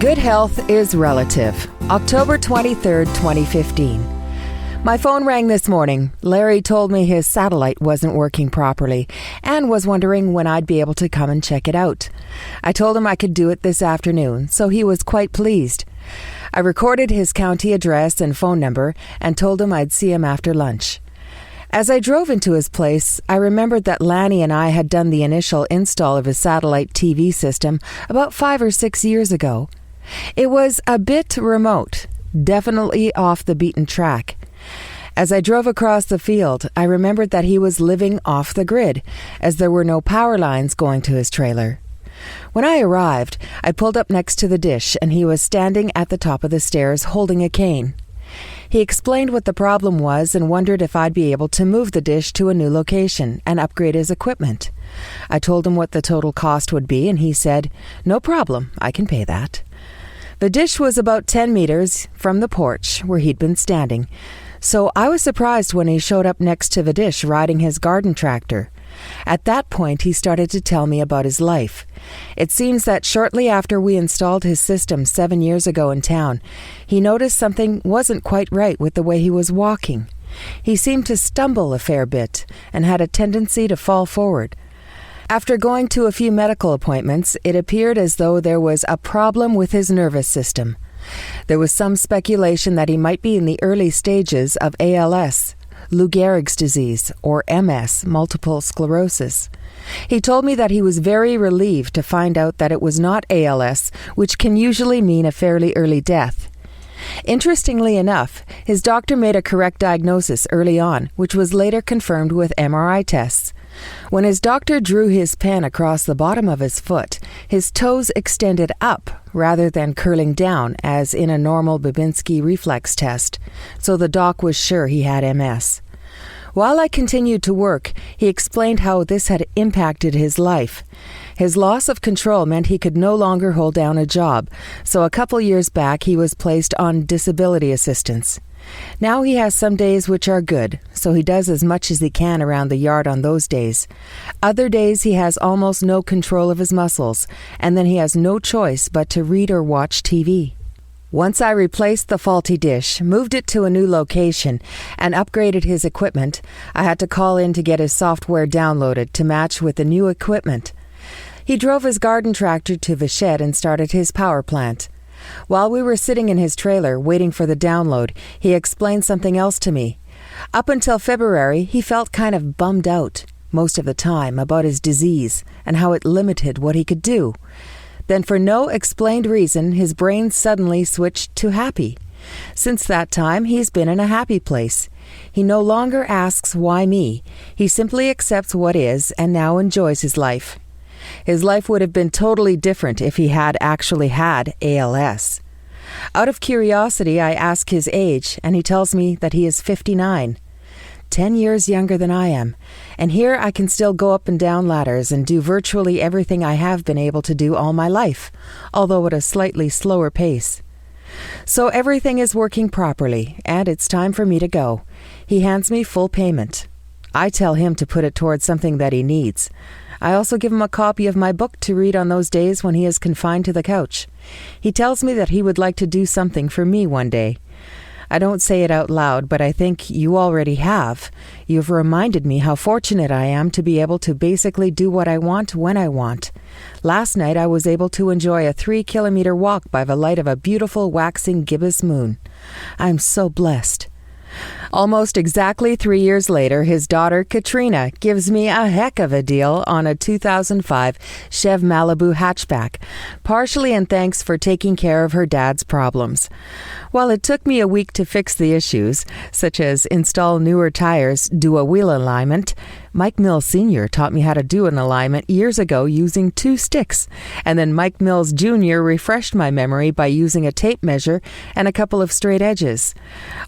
Good health is relative. October 23rd, 2015. My phone rang this morning. Larry told me his satellite wasn't working properly and was wondering when I'd be able to come and check it out. I told him I could do it this afternoon, so he was quite pleased. I recorded his county address and phone number and told him I'd see him after lunch. As I drove into his place, I remembered that Lanny and I had done the initial install of his satellite TV system about 5 or 6 years ago. It was a bit remote, definitely off the beaten track. As I drove across the field, I remembered that he was living off the grid, as there were no power lines going to his trailer. When I arrived, I pulled up next to the dish and he was standing at the top of the stairs holding a cane. He explained what the problem was and wondered if I'd be able to move the dish to a new location and upgrade his equipment. I told him what the total cost would be and he said, "No problem, I can pay that." The dish was about 10 meters from the porch where he'd been standing, so I was surprised when he showed up next to the dish riding his garden tractor. At that point, he started to tell me about his life. It seems that shortly after we installed his system 7 years ago in town, he noticed something wasn't quite right with the way he was walking. He seemed to stumble a fair bit and had a tendency to fall forward. After going to a few medical appointments, it appeared as though there was a problem with his nervous system. There was some speculation that he might be in the early stages of ALS, Lou Gehrig's disease, or MS, multiple sclerosis. He told me that he was very relieved to find out that it was not ALS, which can usually mean a fairly early death. Interestingly enough, his doctor made a correct diagnosis early on, which was later confirmed with MRI tests. When his doctor drew his pen across the bottom of his foot, his toes extended up rather than curling down as in a normal Babinski reflex test, so the doc was sure he had MS. While I continued to work, he explained how this had impacted his life. His loss of control meant he could no longer hold down a job, so a couple years back he was placed on disability assistance. Now he has some days which are good, so he does as much as he can around the yard on those days. Other days he has almost no control of his muscles, and then he has no choice but to read or watch TV. Once I replaced the faulty dish, moved it to a new location, and upgraded his equipment, I had to call in to get his software downloaded to match with the new equipment. He drove his garden tractor to the shed and started his power plant. While we were sitting in his trailer waiting for the download, he explained something else to me. Up until February, he felt kind of bummed out, most of the time, about his disease and how it limited what he could do. Then for no explained reason, his brain suddenly switched to happy. Since that time, he's been in a happy place. He no longer asks why me. He simply accepts what is and now enjoys his life. His life would have been totally different if he had actually had ALS. Out of curiosity, I ask his age, and he tells me that he is 59. 10 years younger than I am, and here I can still go up and down ladders and do virtually everything I have been able to do all my life, although at a slightly slower pace. So everything is working properly, and it's time for me to go. He hands me full payment. I tell him to put it towards something that he needs. I also give him a copy of my book to read on those days when he is confined to the couch. He tells me that he would like to do something for me one day. I don't say it out loud, but I think you already have. You've reminded me how fortunate I am to be able to basically do what I want when I want. Last night I was able to enjoy a 3-kilometer walk by the light of a beautiful waxing gibbous moon. I'm so blessed. Almost exactly 3 years later, his daughter, Katrina, gives me a heck of a deal on a 2005 Chev Malibu hatchback, partially in thanks for taking care of her dad's problems. While it took me a week to fix the issues, such as install newer tires, do a wheel alignment, Mike Mills Sr. taught me how to do an alignment years ago using 2 sticks, and then Mike Mills Jr. refreshed my memory by using a tape measure and a couple of straight edges.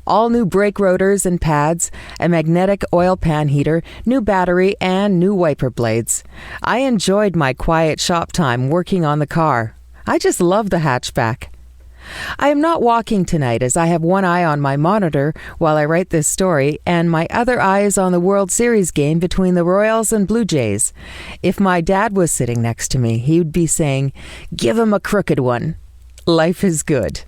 All new brake rotors and pads, a magnetic oil pan heater, new battery, and new wiper blades. I enjoyed my quiet shop time working on the car. I just love the hatchback. I am not walking tonight as I have one eye on my monitor while I write this story, and my other eye is on the World Series game between the Royals and Blue Jays. If my dad was sitting next to me, he would be saying, "Give him a crooked one." life is good.